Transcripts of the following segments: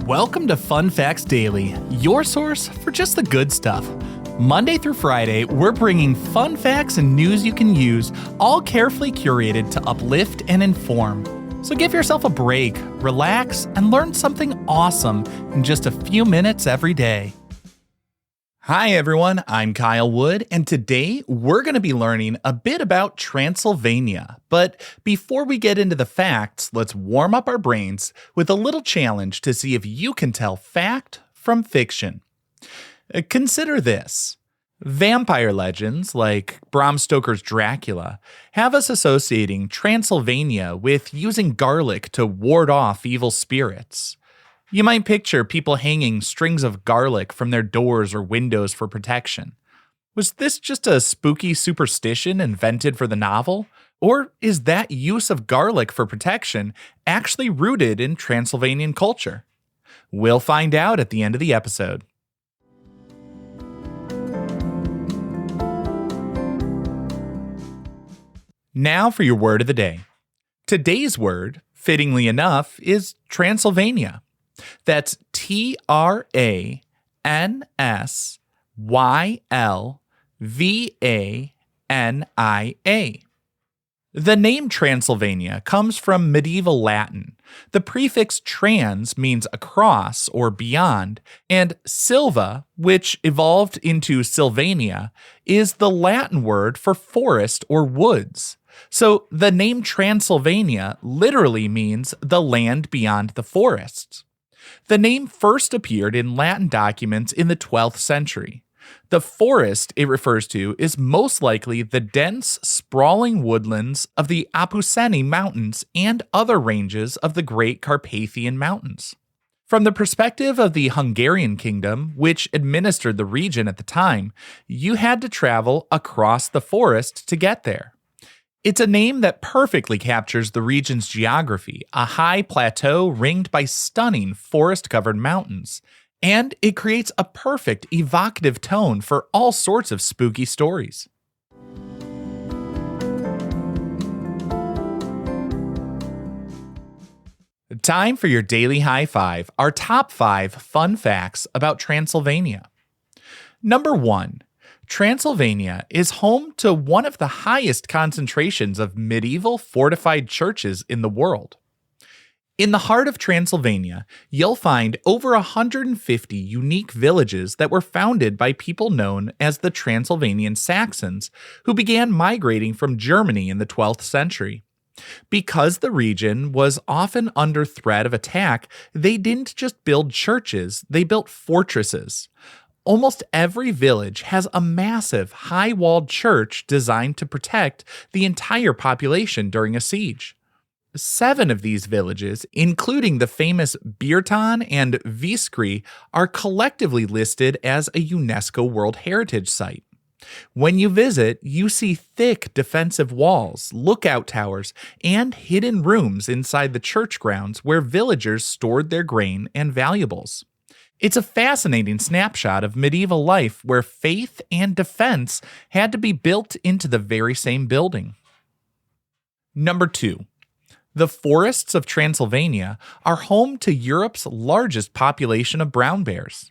Welcome to Fun Facts Daily, your source for just the good stuff. Monday through Friday, we're bringing fun facts and news you can use, all carefully curated to uplift and inform. So give yourself a break, relax, and learn something awesome in just a few minutes every day. Hi everyone, I'm Kyle Wood, and today we're going to be learning a bit about Transylvania. But before we get into the facts, let's warm up our brains with a little challenge to see if you can tell fact from fiction. Consider this. Vampire legends like Bram Stoker's Dracula have us associating Transylvania with using garlic to ward off evil spirits. You might picture people hanging strings of garlic from their doors or windows for protection. Was this just a spooky superstition invented for the novel? Or is that use of garlic for protection actually rooted in Transylvanian culture? We'll find out at the end of the episode. Now for your word of the day. Today's word, fittingly enough, is Transylvania. That's Transylvania. The name Transylvania comes from medieval Latin. The prefix trans means across or beyond, and silva, which evolved into Sylvania, is the Latin word for forest or woods. So the name Transylvania literally means the land beyond the forests. The name first appeared in Latin documents in the 12th century. The forest it refers to is most likely the dense, sprawling woodlands of the Apuseni Mountains and other ranges of the Great Carpathian Mountains. From the perspective of the Hungarian kingdom, which administered the region at the time, you had to travel across the forest to get there. It's a name that perfectly captures the region's geography, a high plateau ringed by stunning forest-covered mountains, and it creates a perfect evocative tone for all sorts of spooky stories. Time for your daily high five, our top 5 fun facts about Transylvania. Number 1. Transylvania is home to one of the highest concentrations of medieval fortified churches in the world. In the heart of Transylvania, you'll find over 150 unique villages that were founded by people known as the Transylvanian Saxons, who began migrating from Germany in the 12th century. Because the region was often under threat of attack, they didn't just build churches, they built fortresses. Almost every village has a massive, high-walled church designed to protect the entire population during a siege. 7 of these villages, including the famous Birton and Viskri, are collectively listed as a UNESCO World Heritage Site. When you visit, you see thick defensive walls, lookout towers, and hidden rooms inside the church grounds where villagers stored their grain and valuables. It's a fascinating snapshot of medieval life where faith and defense had to be built into the very same building. Number 2. The forests of Transylvania are home to Europe's largest population of brown bears.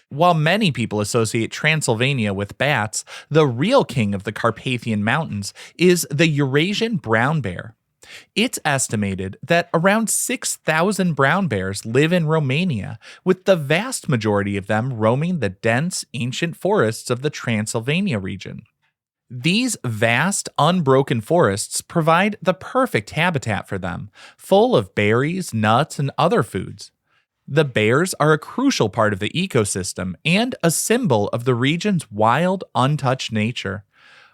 While many people associate Transylvania with bats, the real king of the Carpathian Mountains is the Eurasian brown bear. It's estimated that around 6,000 brown bears live in Romania, with the vast majority of them roaming the dense, ancient forests of the Transylvania region. These vast, unbroken forests provide the perfect habitat for them, full of berries, nuts, and other foods. The bears are a crucial part of the ecosystem and a symbol of the region's wild, untouched nature.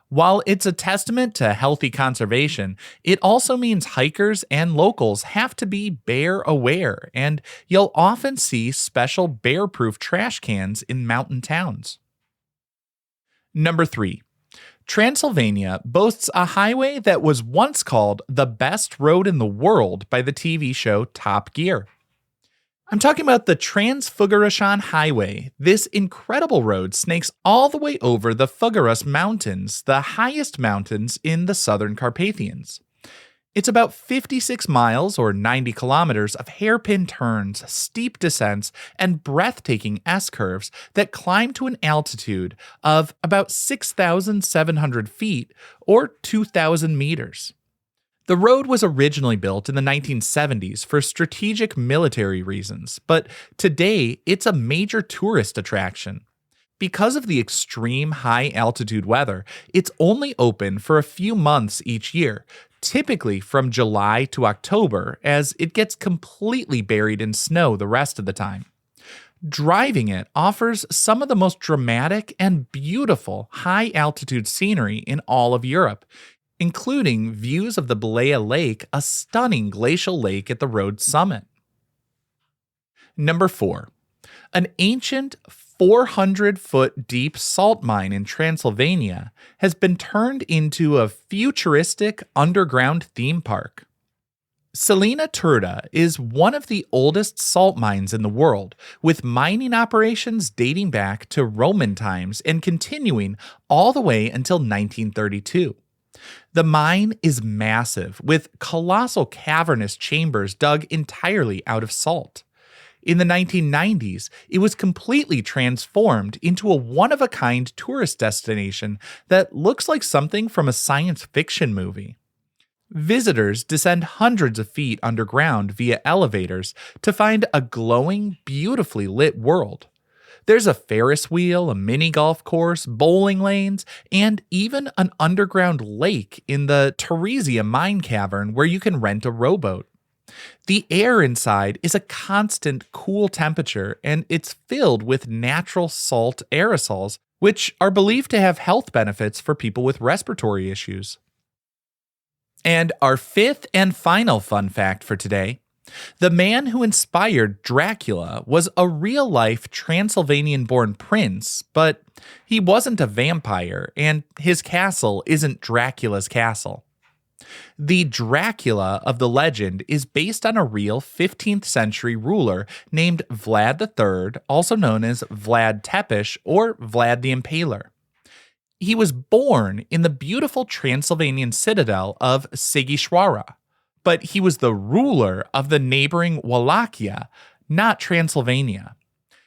While it's a testament to healthy conservation, it also means hikers and locals have to be bear aware, and you'll often see special bear-proof trash cans in mountain towns. Number 3. Transylvania boasts a highway that was once called the best road in the world by the TV show Top Gear. I'm talking about the Transfăgărășan Highway. This incredible road snakes all the way over the Făgărășan Mountains, the highest mountains in the southern Carpathians. It's about 56 miles or 90 kilometers of hairpin turns, steep descents, and breathtaking S-curves that climb to an altitude of about 6,700 feet or 2,000 meters. The road was originally built in the 1970s for strategic military reasons, but today it's a major tourist attraction. Because of the extreme high-altitude weather, it's only open for a few months each year, typically from July to October, as it gets completely buried in snow the rest of the time. Driving it offers some of the most dramatic and beautiful high-altitude scenery in all of Europe, including views of the Balea Lake, a stunning glacial lake at the road's summit. Number 4. An ancient 400-foot deep salt mine in Transylvania has been turned into a futuristic underground theme park. Salina Turda is one of the oldest salt mines in the world, with mining operations dating back to Roman times and continuing all the way until 1932. The mine is massive, with colossal cavernous chambers dug entirely out of salt. In the 1990s, it was completely transformed into a one-of-a-kind tourist destination that looks like something from a science fiction movie. Visitors descend hundreds of feet underground via elevators to find a glowing, beautifully lit world. There's a Ferris wheel, a mini golf course, bowling lanes, and even an underground lake in the Theresia mine cavern where you can rent a rowboat. The air inside is a constant cool temperature, and it's filled with natural salt aerosols, which are believed to have health benefits for people with respiratory issues. And our fifth and final fun fact for today: the man who inspired Dracula was a real-life Transylvanian-born prince, but he wasn't a vampire, and his castle isn't Dracula's castle. The Dracula of the legend is based on a real 15th century ruler named Vlad III, also known as Vlad Țepeș or Vlad the Impaler. He was born in the beautiful Transylvanian citadel of Sighișoara, but he was the ruler of the neighboring Wallachia, not Transylvania.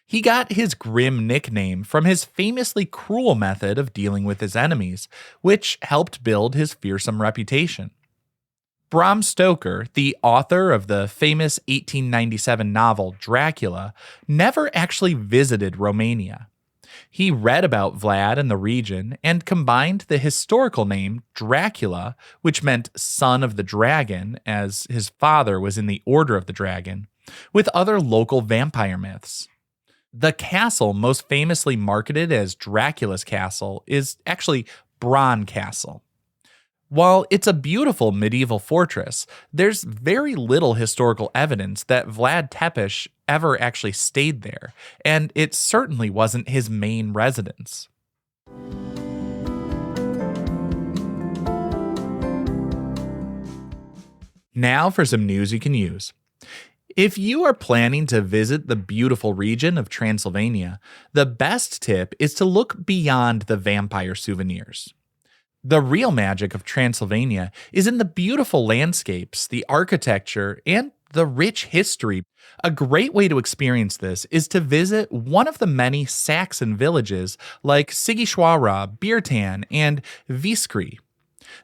He got his grim nickname from his famously cruel method of dealing with his enemies, which helped build his fearsome reputation. Bram Stoker, the author of the famous 1897 novel Dracula, never actually visited Romania. He read about Vlad and the region and combined the historical name Dracula, which meant son of the dragon, as his father was in the Order of the Dragon, with other local vampire myths. The castle most famously marketed as Dracula's castle is actually Bran Castle. While it's a beautiful medieval fortress, there's very little historical evidence that Vlad Țepeș ever actually stayed there, and it certainly wasn't his main residence. Now for some news you can use. If you are planning to visit the beautiful region of Transylvania, the best tip is to look beyond the vampire souvenirs. The real magic of Transylvania is in the beautiful landscapes, the architecture, and the rich history. A great way to experience this is to visit one of the many Saxon villages like Sighișoara, Birtan, and Viskri.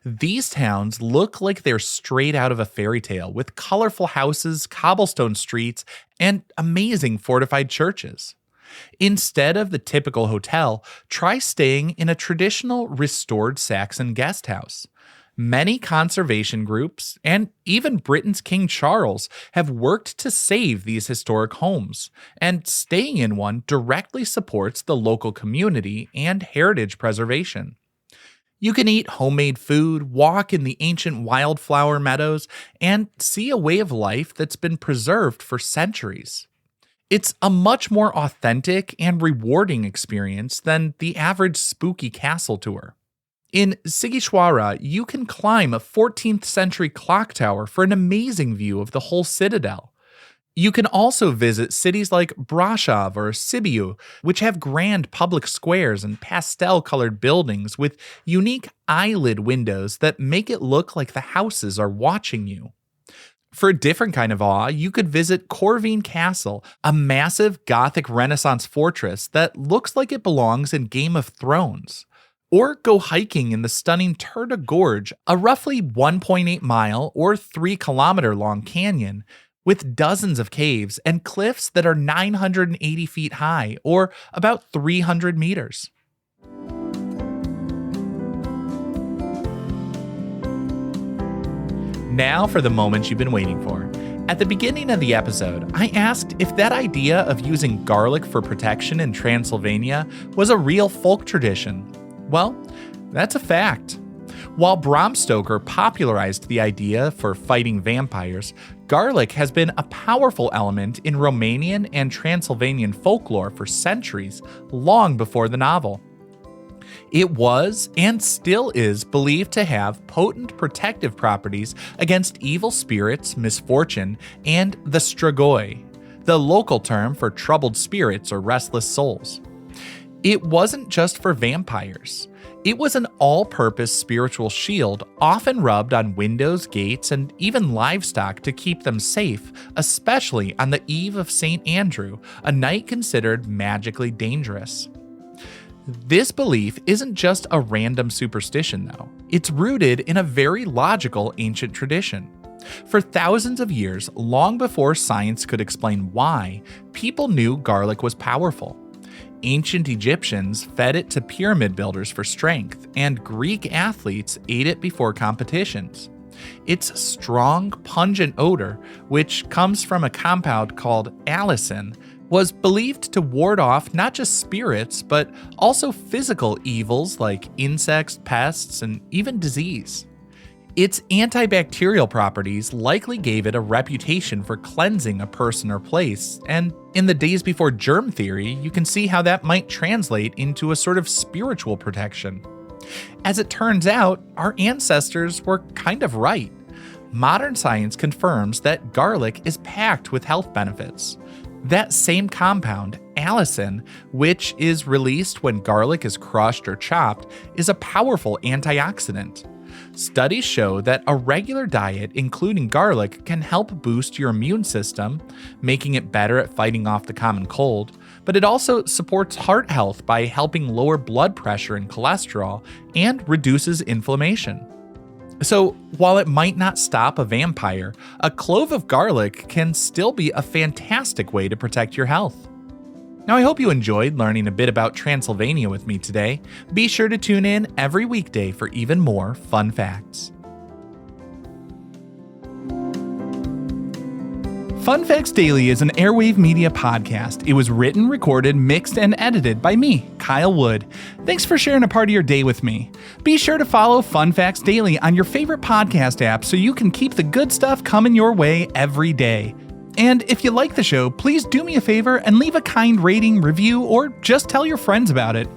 These towns look like they're straight out of a fairy tale, with colorful houses, cobblestone streets, and amazing fortified churches. Instead of the typical hotel, try staying in a traditional restored Saxon guest house. Many conservation groups, and even Britain's King Charles, have worked to save these historic homes, and staying in one directly supports the local community and heritage preservation. You can eat homemade food, walk in the ancient wildflower meadows, and see a way of life that's been preserved for centuries. It's a much more authentic and rewarding experience than the average spooky castle tour. In Sighișoara, you can climb a 14th century clock tower for an amazing view of the whole citadel. You can also visit cities like Brașov or Sibiu, which have grand public squares and pastel-colored buildings with unique eyelid windows that make it look like the houses are watching you. For a different kind of awe, you could visit Bran Castle, a massive Gothic Renaissance fortress that looks like it belongs in Game of Thrones. Or go hiking in the stunning Turda Gorge, a roughly 1.8-mile or 3-kilometer long canyon with dozens of caves and cliffs that are 980 feet high, or about 300 meters. Now for the moment you've been waiting for. At the beginning of the episode, I asked if that idea of using garlic for protection in Transylvania was a real folk tradition. Well, that's a fact. While Bram Stoker popularized the idea for fighting vampires, garlic has been a powerful element in Romanian and Transylvanian folklore for centuries, long before the novel. It was, and still is, believed to have potent protective properties against evil spirits, misfortune, and the strigoi, the local term for troubled spirits or restless souls. It wasn't just for vampires. It was an all-purpose spiritual shield, often rubbed on windows, gates, and even livestock to keep them safe, especially on the eve of St. Andrew, a night considered magically dangerous. This belief isn't just a random superstition, though. It's rooted in a very logical ancient tradition. For thousands of years, long before science could explain why, people knew garlic was powerful. Ancient Egyptians fed it to pyramid builders for strength, and Greek athletes ate it before competitions. Its strong, pungent odor, which comes from a compound called allicin, was believed to ward off not just spirits, but also physical evils like insects, pests, and even disease. Its antibacterial properties likely gave it a reputation for cleansing a person or place, and in the days before germ theory, you can see how that might translate into a sort of spiritual protection. As it turns out, our ancestors were kind of right. Modern science confirms that garlic is packed with health benefits. That same compound, allicin, which is released when garlic is crushed or chopped, is a powerful antioxidant. Studies show that a regular diet, including garlic, can help boost your immune system, making it better at fighting off the common cold, but it also supports heart health by helping lower blood pressure and cholesterol and reduces inflammation. So, while it might not stop a vampire, a clove of garlic can still be a fantastic way to protect your health. Now, I hope you enjoyed learning a bit about Transylvania with me today. Be sure to tune in every weekday for even more fun facts. Fun Facts Daily is an Airwave Media podcast. It was written, recorded, mixed, and edited by me, Kyle Wood. Thanks for sharing a part of your day with me. Be sure to follow Fun Facts Daily on your favorite podcast app so you can keep the good stuff coming your way every day. And if you like the show, please do me a favor and leave a kind rating, review, or just tell your friends about it.